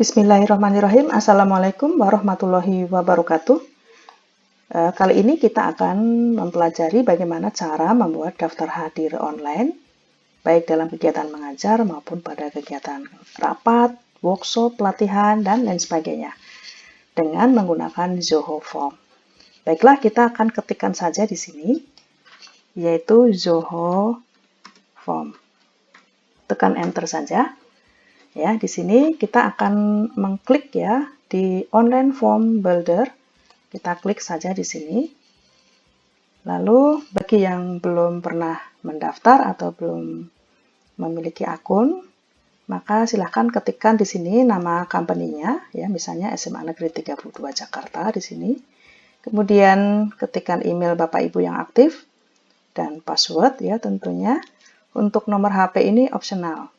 Bismillahirrahmanirrahim. Assalamualaikum warahmatullahi wabarakatuh. Kali ini kita akan mempelajari bagaimana cara membuat daftar hadir online, baik dalam kegiatan mengajar maupun pada kegiatan rapat, workshop, pelatihan, dan lain sebagainya, dengan menggunakan Zoho Form. Baiklah, kita akan ketikkan saja di sini, yaitu Zoho Form. Tekan Enter saja. Ya, di sini kita akan mengklik ya di Online Form Builder. Kita klik saja di sini. Lalu bagi yang belum pernah mendaftar atau belum memiliki akun, maka silahkan ketikkan di sini nama company-nya, ya, misalnya SMA Negeri 32 Jakarta di sini. Kemudian ketikkan email Bapak Ibu yang aktif dan password ya tentunya. Untuk nomor HP ini opsional.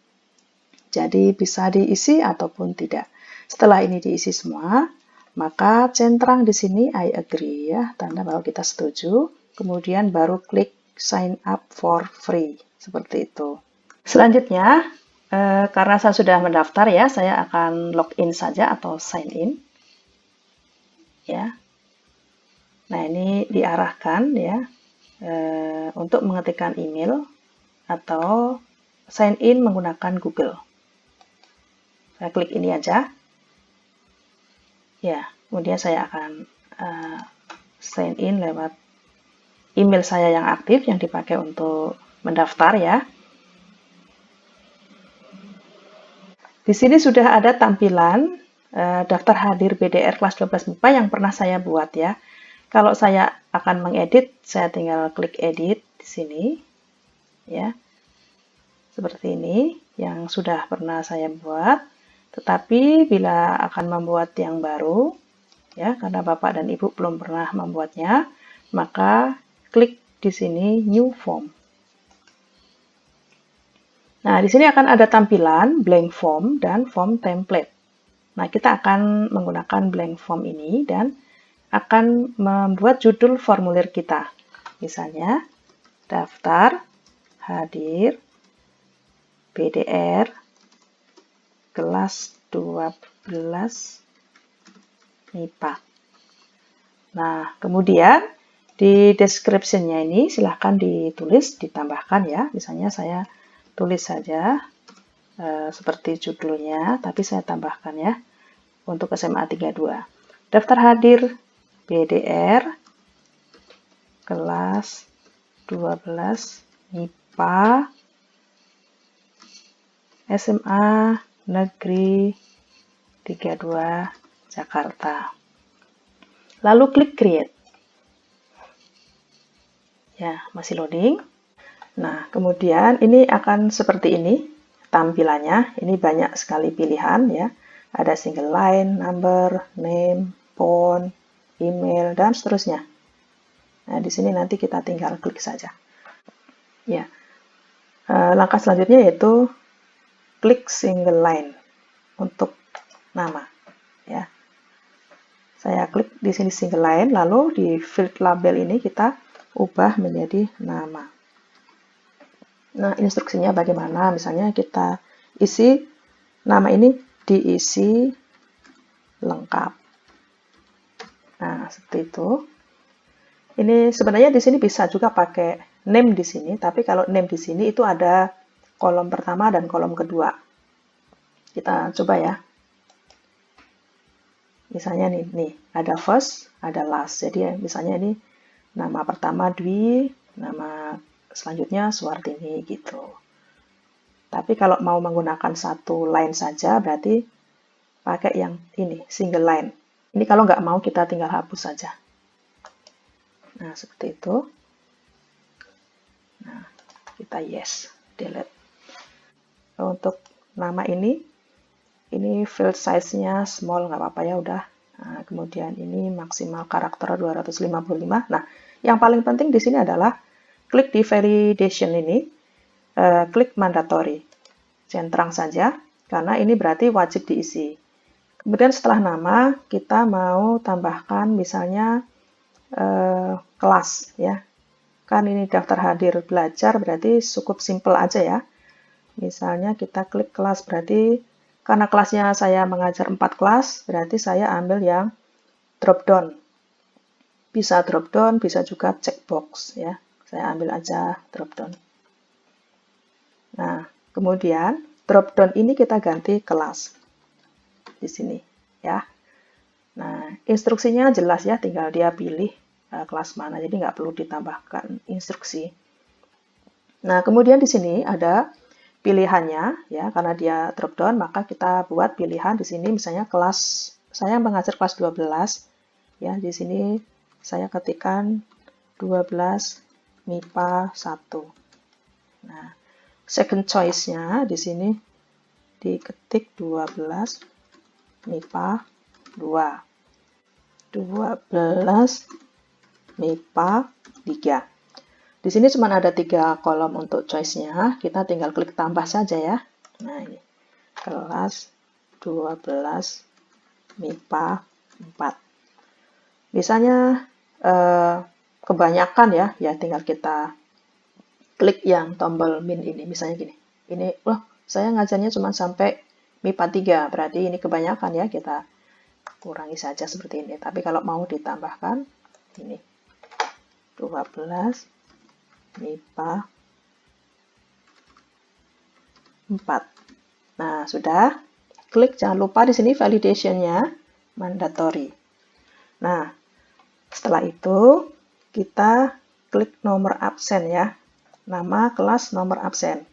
Jadi bisa diisi ataupun tidak. Setelah ini diisi semua, maka centang di sini I agree ya, tanda bahwa kita setuju. Kemudian baru klik sign up for free, seperti itu. Selanjutnya, karena saya sudah mendaftar ya, saya akan login saja atau sign in. Ya. Nah, ini diarahkan ya untuk mengetikkan email atau sign in menggunakan Google. Saya klik ini aja. Ya, kemudian saya akan sign in lewat email saya yang aktif yang dipakai untuk mendaftar ya. Di sini sudah ada tampilan daftar hadir BDR kelas 12 MIPA yang pernah saya buat ya. Kalau saya akan mengedit, saya tinggal klik edit di sini. Ya. Seperti ini yang sudah pernah saya buat. Tetapi bila akan membuat yang baru, ya, karena Bapak dan Ibu belum pernah membuatnya, maka klik di sini New Form. Nah, di sini akan ada tampilan blank form dan form template. Nah, kita akan menggunakan blank form ini dan akan membuat judul formulir kita. Misalnya, daftar hadir BDR kelas 12 MIPA. Nah, kemudian di description-nya ini silahkan ditulis, ditambahkan ya. Misalnya saya tulis saja seperti judulnya, tapi saya tambahkan ya untuk SMA 32. Daftar hadir BDR kelas 12 MIPA SMA Negeri 32 Jakarta. Lalu klik create. Ya, masih loading. Nah, kemudian ini akan seperti ini tampilannya. Ini banyak sekali pilihan ya. Ada single line, number, name, phone, email, dan seterusnya. Nah, di sini nanti kita tinggal klik saja. Ya. Langkah selanjutnya yaitu klik single line untuk nama ya. Saya klik di sini single line, lalu di field label ini kita ubah menjadi nama. Nah, instruksinya bagaimana? Misalnya kita isi nama ini diisi lengkap. Nah, seperti itu. Ini sebenarnya di sini bisa juga pakai name di sini, tapi kalau name di sini itu ada kolom pertama dan kolom kedua. Kita coba ya. Misalnya nih ada first, ada last. Jadi misalnya ini nama pertama Dwi, nama selanjutnya Suwartini gitu. Tapi kalau mau menggunakan satu line saja berarti pakai yang ini, single line. Ini kalau nggak mau kita tinggal hapus saja. Nah, seperti itu. Nah, kita yes, delete. Untuk nama ini field size-nya small, nggak apa-apa ya udah. Nah, kemudian ini maksimal karakter 255. Nah, yang paling penting di sini adalah klik di validation ini, klik mandatory. Centang saja, karena ini berarti wajib diisi. Kemudian setelah nama, kita mau tambahkan misalnya kelas ya. Kan ini daftar hadir belajar berarti cukup simple aja ya. Misalnya kita klik kelas berarti Karena kelasnya saya mengajar 4 kelas, berarti saya ambil yang drop down. Bisa drop down, bisa juga checkbox ya. Saya ambil aja drop down. Nah, kemudian drop down ini kita ganti kelas di sini ya. Nah, instruksinya jelas ya, tinggal dia pilih kelas mana, jadi nggak perlu ditambahkan instruksi. Nah, kemudian di sini ada pilihannya ya, karena dia drop down, maka kita buat pilihan di sini misalnya kelas, saya mengajar kelas 12 ya, di sini saya ketikkan 12 MIPA 1. Nah, second choice-nya di sini diketik 12 MIPA 2. 12 MIPA 3. Di sini cuma ada 3 kolom untuk choice-nya, kita tinggal klik tambah saja ya. Nah, ini kelas 12 MIPA 4. Misalnya kebanyakan ya tinggal kita klik yang tombol min ini, misalnya gini. Ini, saya ngajarnya cuma sampai MIPA 3, berarti ini kebanyakan ya, kita kurangi saja seperti ini. Tapi kalau mau ditambahkan, ini 12 MIPA 4. Nah, sudah. Klik, jangan lupa di sini validation-nya mandatory. Nah, setelah itu kita klik nomor absen ya. Nama kelas nomor absen.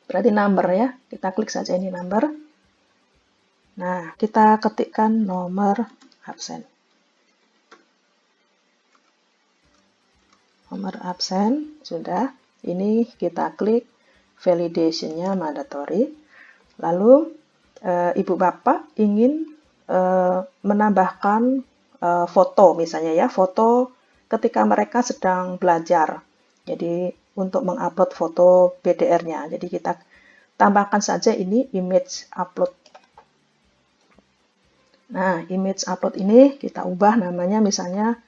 Berarti number ya. Kita klik saja ini number. Nah, kita ketikkan nomor absen. Nomor absen, sudah. Ini kita klik validation-nya mandatory. Lalu, Ibu Bapak ingin menambahkan foto misalnya ya, foto ketika mereka sedang belajar. Jadi, untuk mengupload foto BDR-nya. Jadi, kita tambahkan saja ini image upload. Nah, image upload ini kita ubah namanya misalnya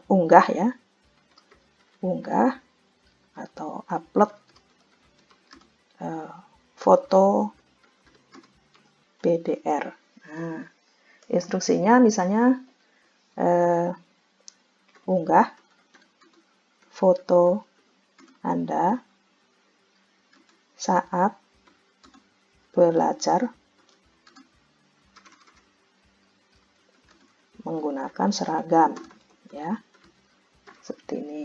unggah ya, unggah atau upload foto BDR. Nah, instruksinya misalnya unggah foto Anda saat belajar menggunakan seragam ya, seperti ini,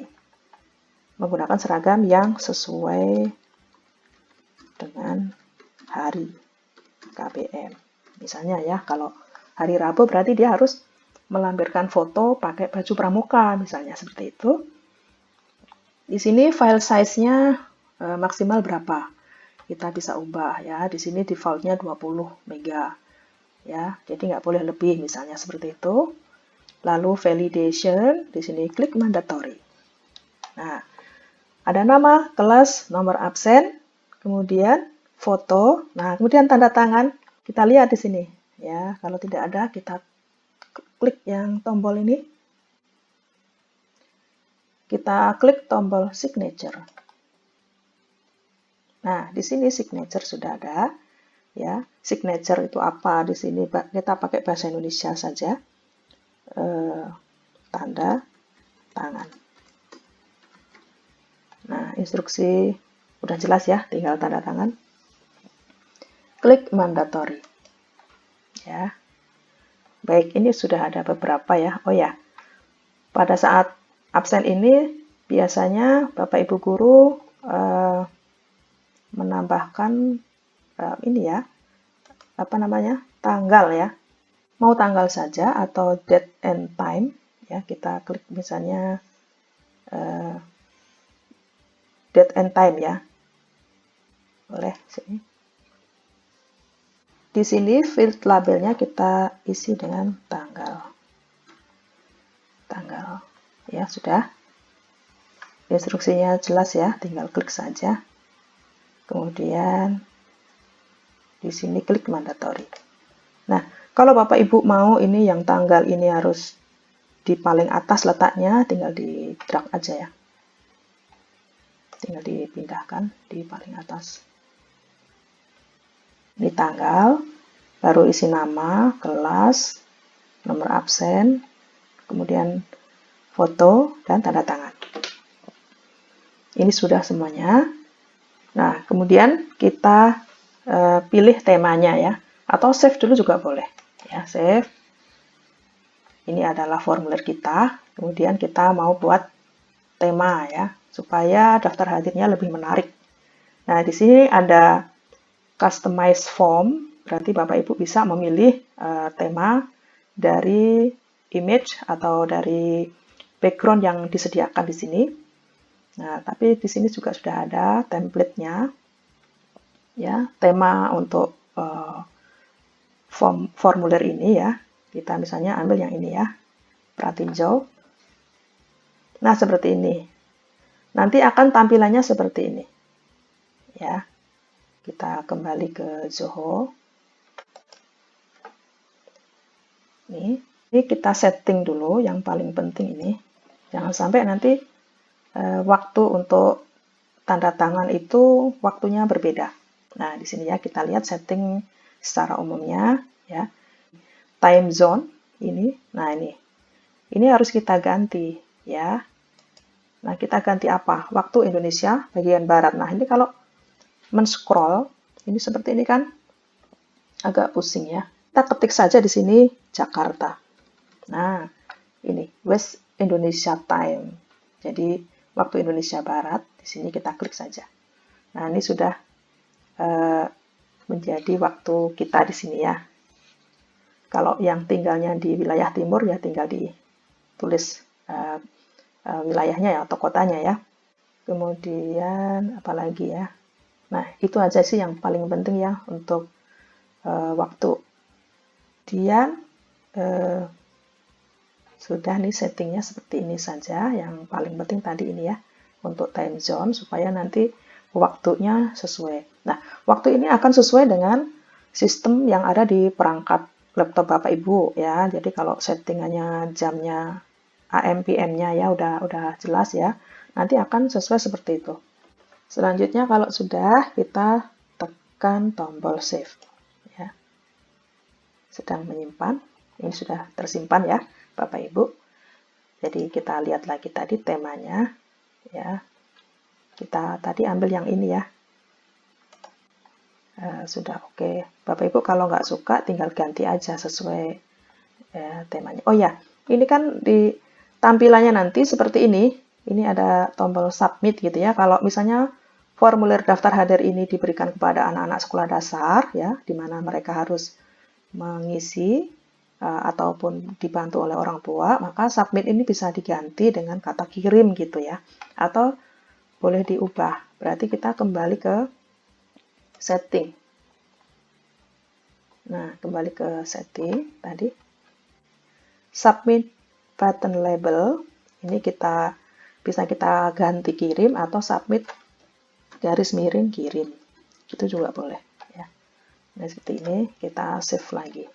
menggunakan seragam yang sesuai dengan hari KBM misalnya ya. Kalau hari Rabu berarti dia harus melampirkan foto pakai baju pramuka misalnya, seperti itu. Di sini file size-nya maksimal berapa kita bisa ubah ya. Di sini default-nya 20 mega ya, jadi nggak boleh lebih misalnya, seperti itu. Lalu validation, di sini klik mandatory. Nah, ada nama kelas, nomor absen, kemudian foto. Nah, kemudian tanda tangan kita lihat di sini ya. Kalau tidak ada, kita klik yang tombol ini. Kita klik tombol signature. Nah, di sini signature sudah ada ya. Signature itu apa? Di sini kita pakai bahasa Indonesia saja. Tanda tangan. Nah, instruksi udah jelas ya, tinggal tanda tangan. Klik mandatory. Ya. Baik, ini sudah ada beberapa ya. Oh ya, pada saat absen ini biasanya Bapak Ibu guru menambahkan ini ya, apa namanya, tanggal ya. Mau tanggal saja atau date and time ya, kita klik misalnya date and time ya, boleh sini. Di sini field labelnya kita isi dengan tanggal ya. Sudah, instruksinya jelas ya, tinggal klik saja. Kemudian di sini klik mandatory. Nah, kalau Bapak Ibu mau ini yang tanggal ini harus di paling atas letaknya, tinggal di drag aja ya. Tinggal dipindahkan di paling atas. Ini tanggal, baru isi nama, kelas, nomor absen, kemudian foto, dan tanda tangan. Ini sudah semuanya. Nah, kemudian kita pilih temanya ya, atau save dulu juga boleh. Ya, save. Ini adalah formulir kita. Kemudian kita mau buat tema ya, supaya daftar hadirnya lebih menarik. Nah, di sini ada customize form, berarti Bapak Ibu bisa memilih tema dari image atau dari background yang disediakan di sini. Nah, tapi di sini juga sudah ada template-nya, ya, tema untuk formulir ini ya. Kita misalnya ambil yang ini ya, pratinjau. Nah, seperti ini. Nanti akan tampilannya seperti ini. Ya. Kita kembali ke Zoho. Ini kita setting dulu yang paling penting ini. Jangan sampai nanti waktu untuk tanda tangan itu waktunya berbeda. Nah, di sini ya kita lihat setting secara umumnya ya. Time zone ini. Nah, ini harus kita ganti ya. Nah, kita ganti apa? Waktu Indonesia bagian barat. Nah, ini kalau men-scroll ini seperti ini kan agak pusing ya. Kita ketik saja di sini Jakarta. Nah, ini West Indonesia Time. Jadi waktu Indonesia Barat. Di sini kita klik saja. Nah, ini sudah menjadi waktu kita di sini ya. Kalau yang tinggalnya di wilayah timur ya tinggal ditulis wilayahnya ya atau kotanya ya. Kemudian apalagi ya. Nah, itu aja sih yang paling penting ya untuk waktu. Kemudian sudah nih settingnya seperti ini saja. Yang paling penting tadi ini ya untuk time zone supaya nanti waktunya sesuai. Nah, waktu ini akan sesuai dengan sistem yang ada di perangkat laptop Bapak Ibu ya. Jadi kalau settingannya jamnya AM PM-nya ya udah jelas ya. Nanti akan sesuai seperti itu. Selanjutnya kalau sudah kita tekan tombol save ya. Sedang menyimpan. Ini sudah tersimpan ya Bapak Ibu. Jadi kita lihat lagi tadi temanya ya. Kita tadi ambil yang ini ya. Sudah oke. Bapak Ibu kalau nggak suka tinggal ganti aja sesuai temanya. Oh ya, ini kan di tampilannya nanti seperti ini. Ini ada tombol submit gitu ya. Kalau misalnya formulir daftar hadir ini diberikan kepada anak-anak sekolah dasar ya, di mana mereka harus mengisi ataupun dibantu oleh orang tua, maka submit ini bisa diganti dengan kata kirim gitu ya. Atau boleh diubah. Berarti kita kembali ke setting. Nah, kembali ke setting tadi. Submit button label. Ini bisa kita ganti kirim atau submit garis miring kirim. Itu juga boleh ya. Nah, seperti ini kita save lagi.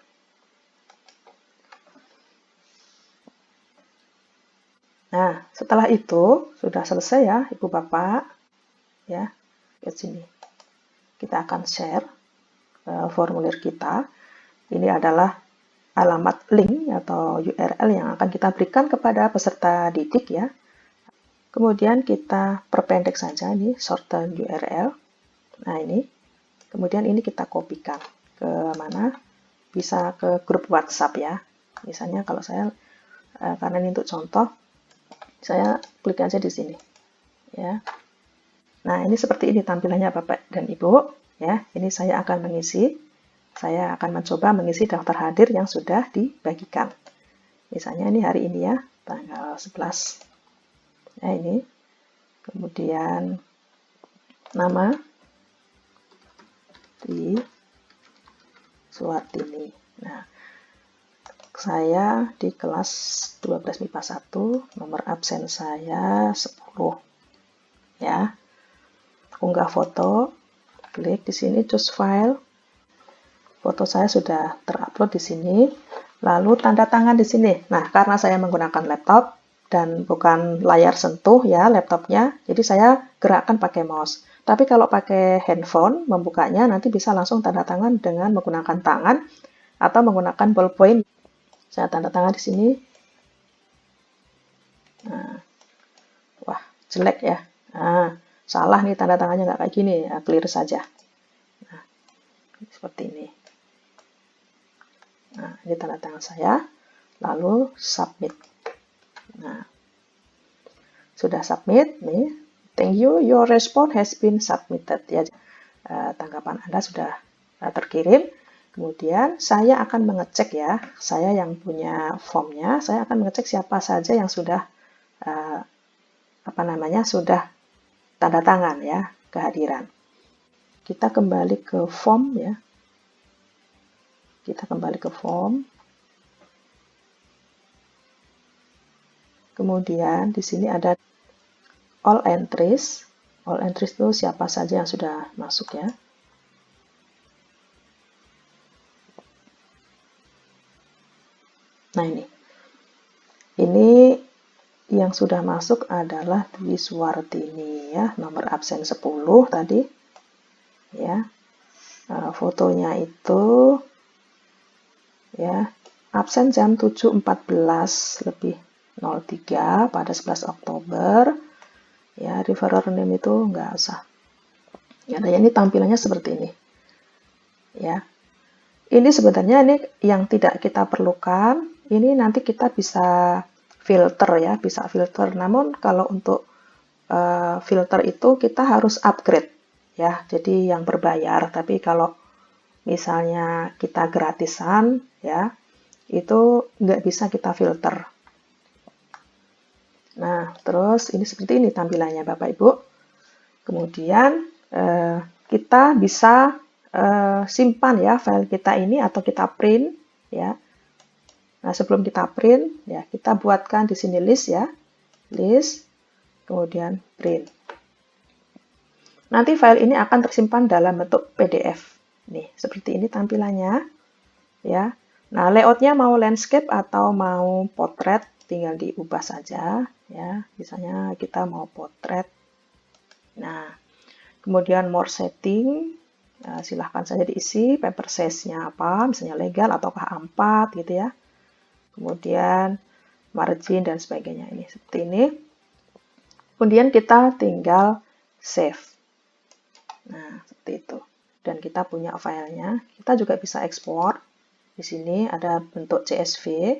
Nah, setelah itu sudah selesai ya, Ibu Bapak. Ya, ke sini. Kita akan share formulir kita. Ini adalah alamat link atau URL yang akan kita berikan kepada peserta didik ya. Kemudian kita perpendek saja ini shorten URL. Nah, ini. Kemudian ini kita kopikan ke mana? Bisa ke grup WhatsApp ya. Misalnya kalau saya karena ini untuk contoh, saya klik aja di sini. Ya. Nah, ini seperti ini tampilannya Bapak dan Ibu. Ya, ini saya akan mengisi. Saya akan mencoba mengisi daftar hadir yang sudah dibagikan. Misalnya ini hari ini ya, tanggal 11. Nah, ini. Kemudian nama di Suwartini. Nah, saya di kelas 12 MIPA 1, nomor absen saya 10. Ya. Unggah foto, klik di sini choose file. Foto saya sudah terupload di sini. Lalu tanda tangan di sini. Nah, karena saya menggunakan laptop, dan bukan layar sentuh ya laptopnya, jadi saya gerakkan pakai mouse. Tapi kalau pakai handphone, membukanya nanti bisa langsung tanda tangan dengan menggunakan tangan atau menggunakan ballpoint. Saya tanda tangan di sini. Nah, wah, jelek ya. Nah, salah nih tanda tangannya nggak kayak gini. Nah, clear saja. Nah, seperti ini. Nah, ini tanda tangan saya. Lalu submit. Nah, sudah submit nih. Thank you, your response has been submitted. Ya, tanggapan Anda sudah terkirim. Kemudian saya akan mengecek ya, saya yang punya formnya, saya akan mengecek siapa saja yang sudah sudah tanda tangan ya kehadiran. Kita kembali ke form ya. Kita kembali ke form. Kemudian di sini ada all entries. All entries itu siapa saja yang sudah masuk ya. Nah ini yang sudah masuk adalah Dwi Suwardini ya, nomor absen 10 tadi ya. Fotonya itu ya, absen jam 7.14 lebih 03 pada 11 Oktober ya. Referrer name itu nggak usah ya. Nah, ini tampilannya seperti ini ya. Ini sebenarnya ini yang tidak kita perlukan. Ini nanti kita bisa filter ya, bisa filter. Namun kalau untuk filter itu kita harus upgrade ya, jadi yang berbayar. Tapi kalau misalnya kita gratisan ya, itu nggak bisa kita filter. Nah, terus ini seperti ini tampilannya Bapak Ibu. Kemudian kita bisa simpan ya file kita ini atau kita print ya. Nah, sebelum kita print ya, kita buatkan di sini list ya. List, kemudian print. Nanti file ini akan tersimpan dalam bentuk PDF. Nih, seperti ini tampilannya ya. Nah, layoutnya mau landscape atau mau potret, tinggal diubah saja ya. Misalnya kita mau potret. Nah, kemudian more setting, silahkan saja diisi paper size-nya apa, misalnya legal ataukah A4 gitu ya. Kemudian margin dan sebagainya, ini seperti ini. Kemudian kita tinggal save. Nah, seperti itu. Dan kita punya filenya. Kita juga bisa ekspor. Di sini ada bentuk CSV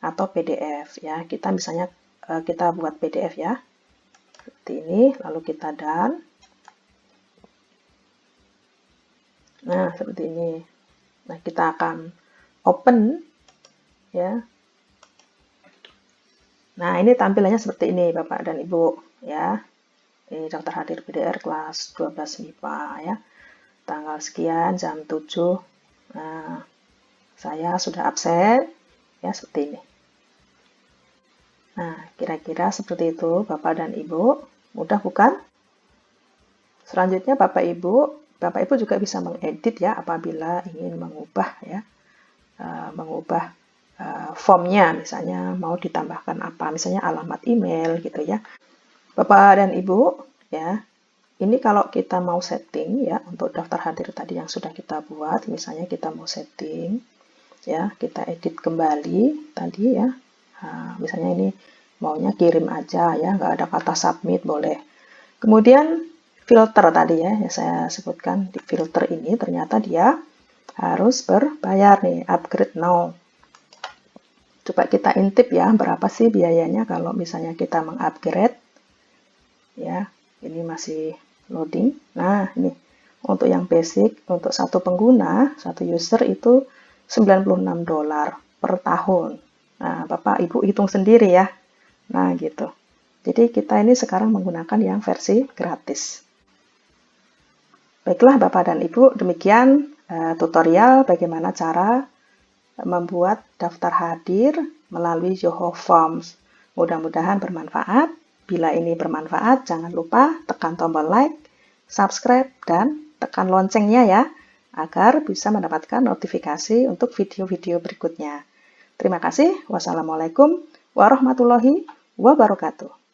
atau PDF ya. Kita misalnya kita buat PDF ya. Seperti ini, lalu kita done. Nah, seperti ini. Nah, kita akan open ya. Nah, ini tampilannya seperti ini Bapak dan Ibu ya. Ini daftar hadir PDR kelas 12 MIPA ya. Tanggal sekian jam 7. Nah, saya sudah absen ya, seperti ini. Nah, kira-kira seperti itu Bapak dan Ibu. Mudah bukan? Selanjutnya Bapak Ibu juga bisa mengedit ya apabila ingin mengubah ya. Mengubah formnya, misalnya mau ditambahkan apa, misalnya alamat email gitu ya. Bapak dan Ibu ya, ini kalau kita mau setting ya untuk daftar hadir tadi yang sudah kita buat, misalnya kita mau setting ya, kita edit kembali tadi ya. Nah, misalnya ini maunya kirim aja ya, nggak ada kata submit, boleh. Kemudian filter tadi ya, yang saya sebutkan di filter ini ternyata dia harus berbayar nih, upgrade now. Coba kita intip ya, berapa sih biayanya kalau misalnya kita mengupgrade. Ya, ini masih loading. Nah, ini untuk yang basic, untuk satu pengguna, satu user itu $96 per tahun. Nah, Bapak Ibu hitung sendiri ya. Nah, gitu. Jadi kita ini sekarang menggunakan yang versi gratis. Baiklah Bapak dan Ibu, demikian tutorial bagaimana cara membuat daftar hadir melalui Zoho Forms. Mudah-mudahan bermanfaat. Bila ini bermanfaat, jangan lupa tekan tombol like, subscribe, dan tekan loncengnya ya, agar bisa mendapatkan notifikasi untuk video-video berikutnya. Terima kasih. Wassalamualaikum warahmatullahi wabarakatuh.